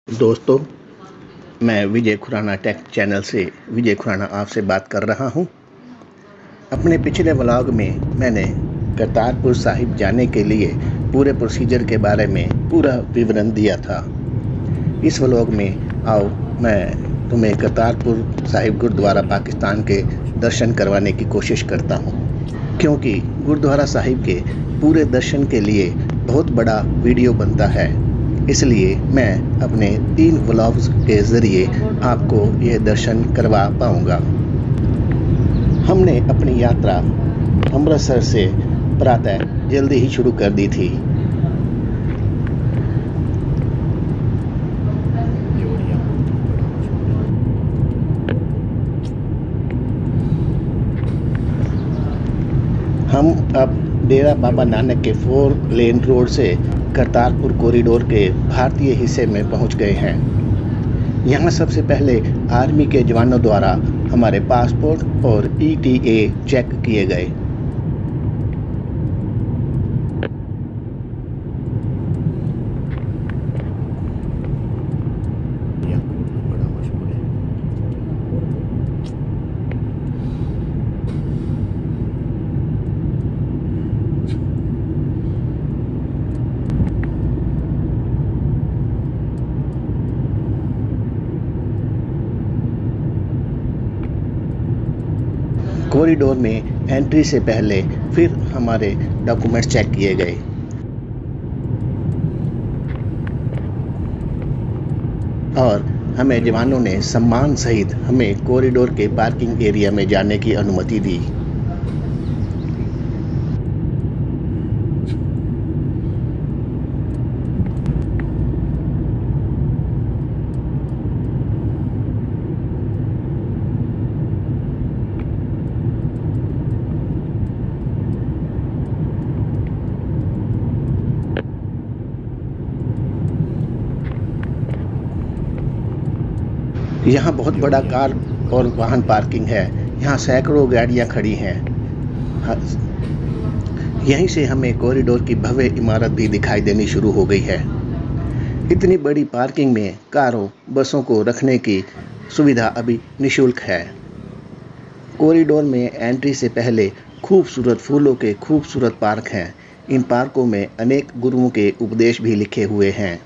दोस्तों, मैं विजय Khurana take channel से विजय खुराना आपसे बात कर रहा हूं। अपने पिछले व्लॉग में मैंने करतारपुर साहिब जाने के लिए पूरे प्रोसीजर के बारे में पूरा विवरण दिया था। इस व्लॉग में आओ मैं तुम्हें करतारपुर साहिब गुरुद्वारा पाकिस्तान के दर्शन करवाने की कोशिश करता हूं, क्योंकि गुरुद्वारा साहिब के पूरे दर्शन के लिए बहुत बड़ा वीडियो बनता है। इसलिए मैं अपने 3 व्लॉग्स के ज़रिए आपको ये दर्शन करवा पाऊँगा। हमने अपनी यात्रा अमृतसर से प्रातः जल्दी ही शुरू कर दी थी। हम अब डेरा बाबा नानक के 4 लेन रोड से करतारपुर कॉरिडोर के भारतीय हिस्से में पहुंच गए हैं। यहां सबसे पहले आर्मी के जवानों द्वारा हमारे पासपोर्ट और ETA चेक किए गए। कॉरिडोर में एंट्री से पहले फिर हमारे डॉक्यूमेंट्स चेक किए गए। और हमें जवानों ने सम्मान सहित हमें कॉरिडोर के पार्किंग एरिया में जाने की अनुमति दी। यहाँ बहुत बड़ा कार और वाहन पार्किंग है। यहाँ सैकड़ों गाड़ियाँ खड़ी हैं। यहीं से हमें कॉरिडोर की भव्य इमारत भी दिखाई देनी शुरू हो गई है। इतनी बड़ी पार्किंग में कारों, बसों को रखने की सुविधा अभी निःशुल्क है। कॉरिडोर में एंट्री से पहले खूबसूरत फूलों के खूबसूरत पार्क हैं। इन पार्कों में अनेक गुरुओं के उपदेश भी लिखे हुए हैं।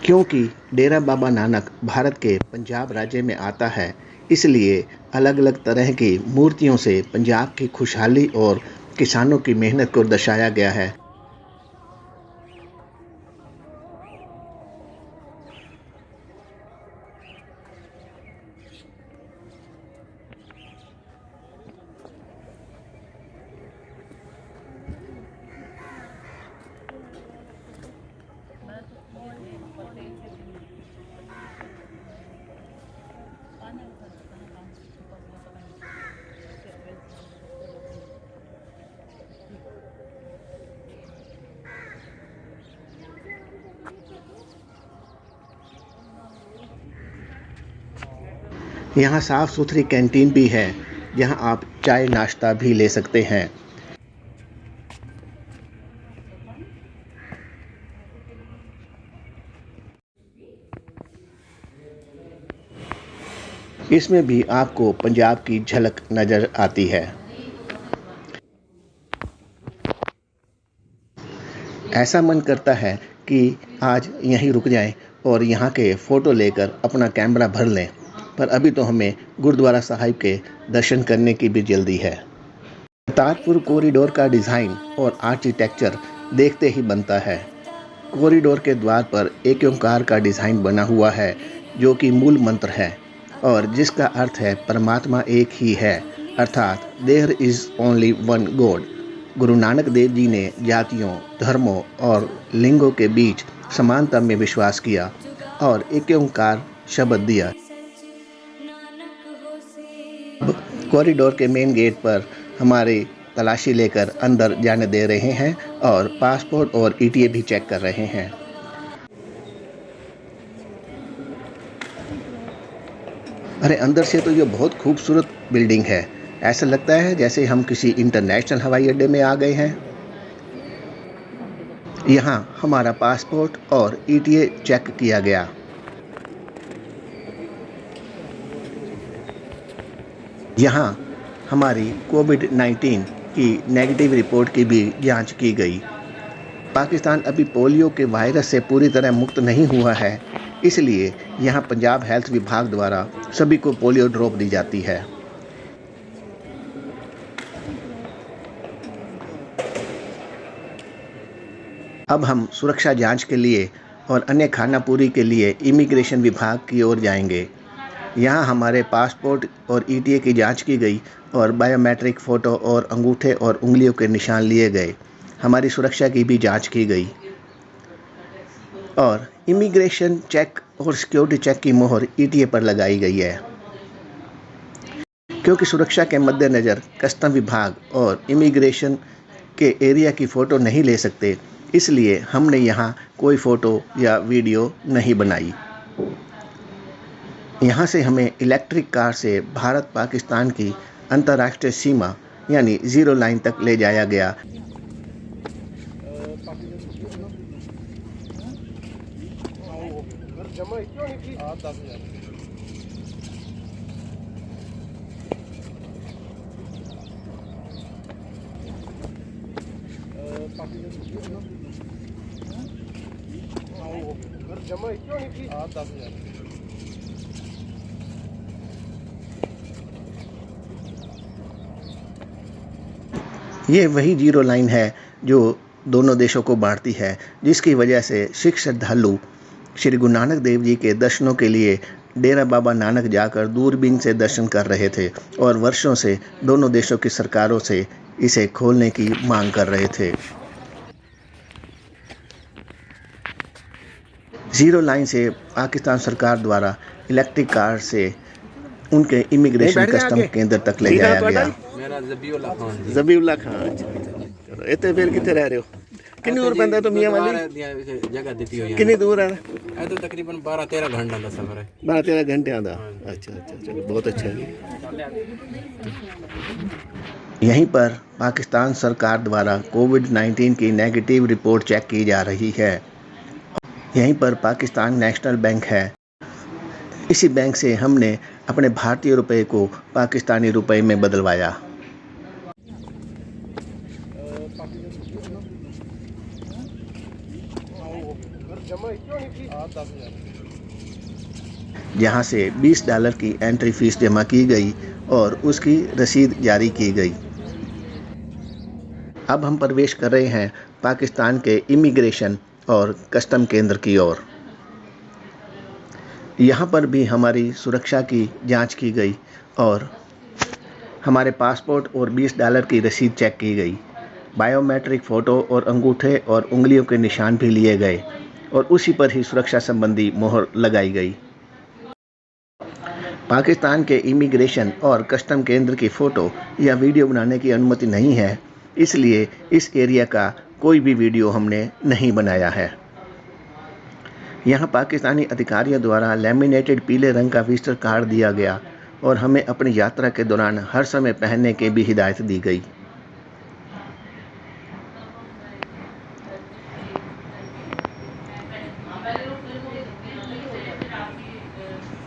क्योंकि डेरा बाबा नानक भारत के पंजाब राज्य में आता है, इसलिए अलग अलग तरह की मूर्तियों से पंजाब की खुशहाली और किसानों की मेहनत को दर्शाया गया है। यहाँ साफ सुथरी कैंटीन भी है, जहाँ आप चाय नाश्ता भी ले सकते हैं। इसमें भी आपको पंजाब की झलक नज़र आती है। ऐसा मन करता है कि आज यहीं रुक जाएं और यहाँ के फ़ोटो लेकर अपना कैमरा भर लें, पर अभी तो हमें गुरुद्वारा साहिब के दर्शन करने की भी जल्दी है। करतारपुर कॉरिडोर का डिज़ाइन और आर्किटेक्चर देखते ही बनता है। कॉरिडोर के द्वार पर एक ओंकार का डिज़ाइन बना हुआ है, जो कि मूल मंत्र है और जिसका अर्थ है परमात्मा एक ही है, अर्थात there is only one God. Guru Nanak Dev ji ने जातियों, धर्मों और लिंगों के बीच समानता में विश्वास किया और एक ओंकार शब्द दिया। कॉरिडोर के मेन गेट पर हमारी तलाशी लेकर अंदर जाने दे रहे हैं और पासपोर्ट और ईटीए भी चेक कर रहे हैं। अरे अंदर से तो ये बहुत खूबसूरत बिल्डिंग है। ऐसा लगता है जैसे हम किसी इंटरनेशनल हवाई अड्डे में आ गए हैं। यहाँ हमारा पासपोर्ट और ईटीए चेक किया गया। यहाँ हमारी कोविड-19 की नेगेटिव रिपोर्ट की भी जांच की गई। पाकिस्तान अभी पोलियो के वायरस से पूरी तरह मुक्त नहीं हुआ है, इसलिए यहाँ पंजाब हेल्थ विभाग द्वारा सभी को पोलियो ड्रॉप दी जाती है। अब हम सुरक्षा जांच के लिए और अन्य खानापूरी के लिए इमिग्रेशन विभाग की ओर जाएंगे। यहाँ हमारे पासपोर्ट और ईटीए की जांच की गई और बायोमेट्रिक फ़ोटो और अंगूठे और उंगलियों के निशान लिए गए। हमारी सुरक्षा की भी जांच की गई और इमिग्रेशन चेक और सिक्योरिटी चेक की मोहर ईटीए पर लगाई गई है। क्योंकि सुरक्षा के मद्देनज़र कस्टम विभाग और इमिग्रेशन के एरिया की फ़ोटो नहीं ले सकते, इसलिए हमने यहाँ कोई फ़ोटो या वीडियो नहीं बनाई। यहाँ से हमें इलेक्ट्रिक कार से भारत पाकिस्तान की अंतर्राष्ट्रीय सीमा यानी ज़ीरो लाइन तक ले जाया गया। ये वही जीरो लाइन है जो दोनों देशों को बांटती है, जिसकी वजह से सिख श्रद्धालु श्री गुरु नानक देव जी के दर्शनों के लिए डेरा बाबा नानक जाकर दूरबीन से दर्शन कर रहे थे और वर्षों से दोनों देशों की सरकारों से इसे खोलने की मांग कर रहे थे। ज़ीरो लाइन से पाकिस्तान सरकार द्वारा इलेक्ट्रिक कार से उनके इमिग्रेशन कस्टम केंद्र तक ले जाया गया। ज़बीउल्ला खान, चलो इतने फिर कितने रह रहे हो? कितनी दूर पैंदा तो मियां वाली जगह दी हुई है? कितनी दूर है? ये तो तकरीबन 12-13 घंटे का सफर है। 12-13 घंटे का। अच्छा, चलो बहुत अच्छा है। यहीं पर पाकिस्तान सरकार द्वारा कोविड-19 की नेगेटिव रिपोर्ट चेक की जा रही है। यहीं पर पाकिस्तान नेशनल बैंक है। इसी बैंक से हमने अपने भारतीय रुपए को पाकिस्तानी रुपए में बदलवाया। जहां से $20 की एंट्री फीस जमा की गई और उसकी रसीद जारी की गई। अब हम प्रवेश कर रहे हैं पाकिस्तान के इमिग्रेशन और कस्टम केंद्र की ओर। यहाँ पर भी हमारी सुरक्षा की जांच की गई और हमारे पासपोर्ट और $20 की रसीद चेक की गई। बायोमेट्रिक फ़ोटो और अंगूठे और उंगलियों के निशान भी लिए गए और उसी पर ही सुरक्षा संबंधी मोहर लगाई गई। पाकिस्तान के इमिग्रेशन और कस्टम केंद्र की फ़ोटो या वीडियो बनाने की अनुमति नहीं है, इसलिए इस एरिया का कोई भी वीडियो हमने नहीं बनाया है। यहाँ पाकिस्तानी अधिकारियों द्वारा लैमिनेटेड पीले रंग का विजिटर कार्ड दिया गया और हमें अपनी यात्रा के दौरान हर समय पहनने की भी हिदायत दी गई।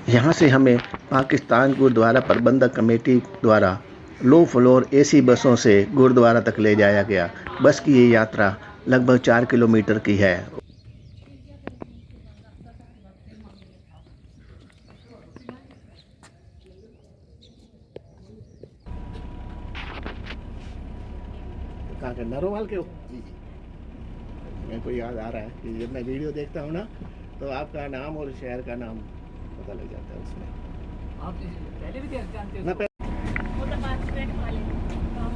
यहाँ से हमें पाकिस्तान गुरुद्वारा प्रबंधक कमेटी द्वारा लो फ्लोर एसी बसों से गुरुद्वारा तक ले जाया गया। बस की ये यात्रा लगभग 4 किलोमीटर की है। कहाँ के, नरोवाल के हो? जी जी। मेरे को याद आ रहा है कि जब मैं वीडियो देखता हूँ ना तो आपका नाम और शहर का नाम पता लग जाता है उसमें। आप पहले भी जानते मैं हो? वो तो पार्टिसिपेट वाले काम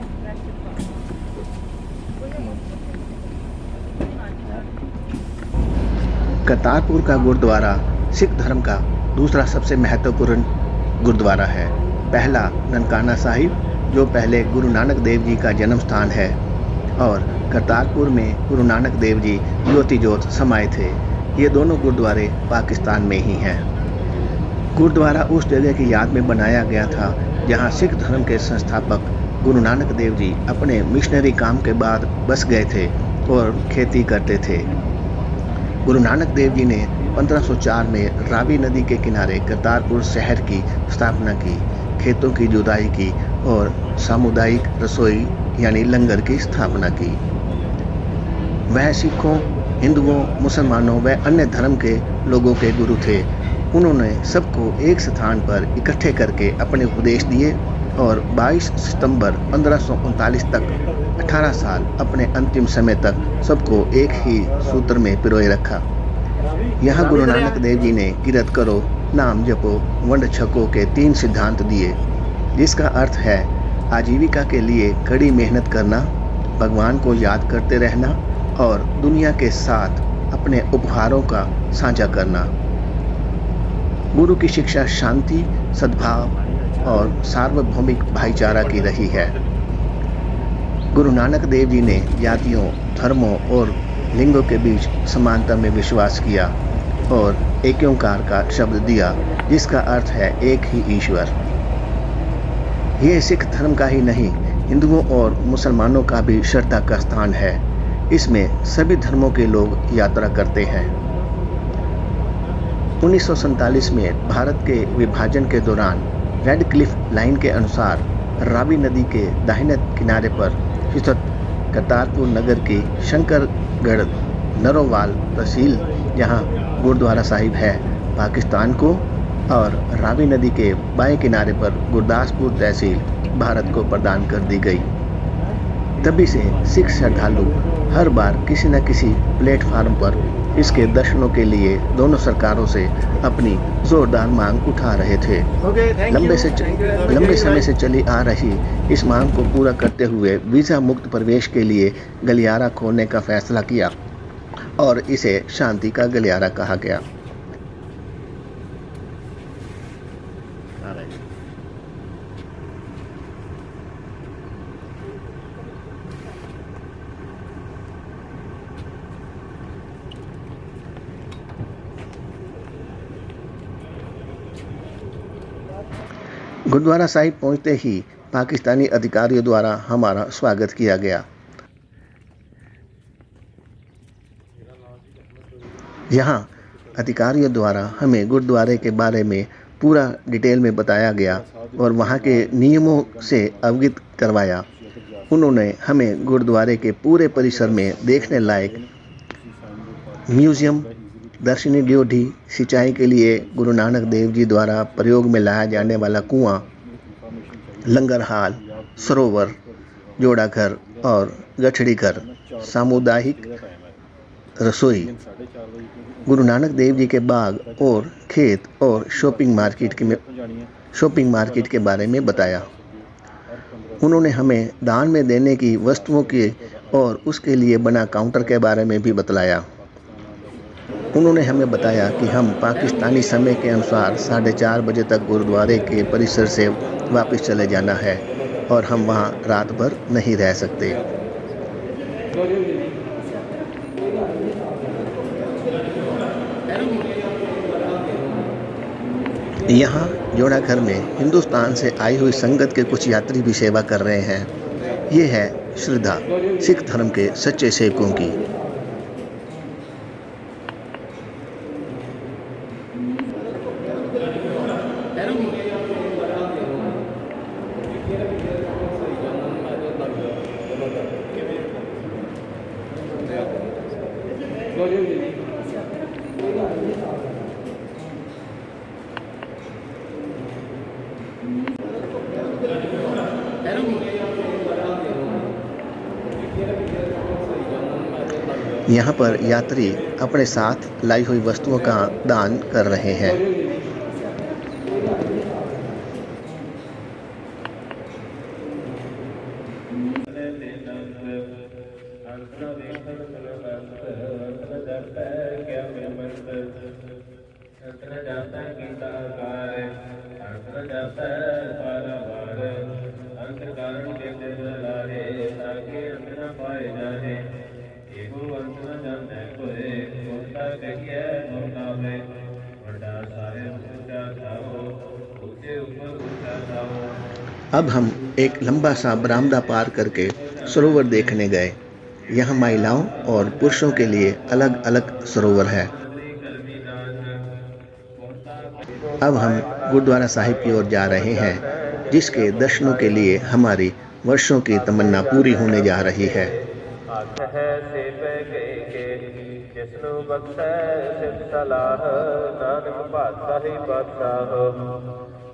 करतारपुर का गुरुद्वारा सिख धर्म का दूसरा सबसे महत्वपूर्ण गुरुद्वारा है। पहला ननकाना साहिब, जो पहले गुरु नानक देव जी का जन्म स्थान है, और करतारपुर में गुरु नानक देव जी ज्योति जोत समाये थे। ये दोनों गुरुद्वारे पाकिस्तान में ही हैं। गुरुद्वारा उस जगह की याद में बनाया गया था जहां सिख धर्म के संस्थापक गुरु नानक देव जी अपने मिशनरी काम के बाद बस गए थे और खेती करते थे। गुरु नानक देव जी ने 1504 में रावी नदी के किनारे करतारपुर शहर की स्थापना की, खेतों की जुताई की और सामुदायिक रसोई यानी लंगर की स्थापना की। वह सिखों, हिंदुओं, मुसलमानों व अन्य धर्म के लोगों के गुरु थे। उन्होंने सबको एक स्थान पर इकट्ठे करके अपने उपदेश दिए और 22 सितंबर 1539 तक 18 साल अपने अंतिम समय तक सबको एक ही सूत्र में पिरोए रखा। यहाँ गुरु नानक देव जी ने किरत करो, नाम जपो, वंड छको के 3 सिद्धांत दिए, जिसका अर्थ है आजीविका के लिए कड़ी मेहनत करना, भगवान को याद करते रहना और दुनिया के साथ अपने उपहारों का साझा करना। गुरु की शिक्षा शांति, सद्भाव और सार्वभौमिक भाईचारा की रही है। गुरु नानक देव जी ने जातियों, धर्मों और लिंगों के बीच समानता में विश्वास किया और एक ओंकार का शब्द दिया, जिसका अर्थ है एक ही ईश्वर। ये सिख धर्म का ही नहीं, हिंदुओं और मुसलमानों का भी श्रद्धा का स्थान है। इसमें सभी धर्मों के लोग यात्रा करते हैं। 1947 में भारत के विभाजन के दौरान रेड क्लिफ लाइन के अनुसार रावी नदी के दाहिने किनारे पर स्थित करतारपुर नगर की शंकरगढ़ नरोवाल तहसील, जहां गुरुद्वारा साहिब है, पाकिस्तान को, और रावी नदी के बाएं किनारे पर गुरदासपुर तहसील भारत को प्रदान कर दी गई। तभी से सिख श्रद्धालु हर बार किसी न किसी प्लेटफार्म पर इसके दर्शनों के लिए दोनों सरकारों से अपनी जोरदार मांग उठा रहे थे। लंबे समय से चली आ रही इस मांग को पूरा करते हुए वीज़ा मुक्त प्रवेश के लिए गलियारा खोलने का फैसला किया और इसे शांति का गलियारा कहा गया। गुरुद्वारा साहिब पहुंचते ही पाकिस्तानी अधिकारियों द्वारा हमारा स्वागत किया गया। यहाँ अधिकारियों द्वारा हमें गुरुद्वारे के बारे में पूरा डिटेल में बताया गया और वहाँ के नियमों से अवगत करवाया। उन्होंने हमें गुरुद्वारे के पूरे परिसर में देखने लायक म्यूजियम, दर्शनी ड्योढ़ी, सिंचाई के लिए गुरु नानक देव जी द्वारा प्रयोग में लाया जाने वाला कुआं, लंगर हाल, सरोवर, जोड़ा घर और गठड़ी घर, सामुदायिक रसोई, गुरु नानक देव जी के बाग और खेत और शॉपिंग मार्केट के बारे में बताया। उन्होंने हमें दान में देने की वस्तुओं के और उसके लिए बना काउंटर के बारे में भी बतलाया। उन्होंने हमें बताया कि हम पाकिस्तानी समय के अनुसार 4:30 बजे तक गुरुद्वारे के परिसर से वापस चले जाना है और हम वहां रात भर नहीं रह सकते। यहाँ जोड़ा घर में हिंदुस्तान से आई हुई संगत के कुछ यात्री भी सेवा कर रहे हैं। ये है श्रद्धा सिख धर्म के सच्चे सेवकों की। यहाँ पर यात्री अपने साथ लाई हुई वस्तुओं का दान कर रहे हैं। अब हम एक लंबा सा बरामदा पार करके सरोवर देखने गए। यहाँ महिलाओं और पुरुषों के लिए अलग अलग सरोवर है। अब हम गुरुद्वारा साहिब की ओर जा रहे हैं, जिसके दर्शनों के लिए हमारी वर्षों की तमन्ना पूरी होने जा रही है।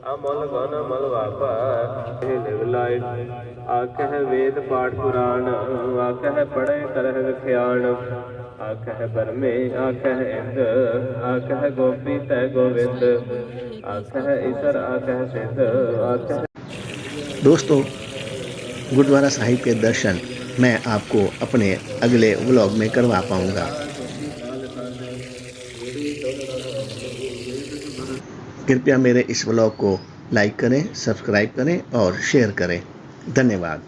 अमल गन अमल वापा आकह वेद पाठ पुराण आकह पढ़े करह विख्यान आकह बरमे आकह इंद आकह गोपी तय गोविंद आकह ईसर आकह सिद्ध आकह। दोस्तों, गुरुद्वारा साहिब के दर्शन मैं आपको अपने अगले व्लॉग में करवा पाऊंगा। कृपया मेरे इस व्लॉग को लाइक करें, सब्सक्राइब करें और शेयर करें। धन्यवाद।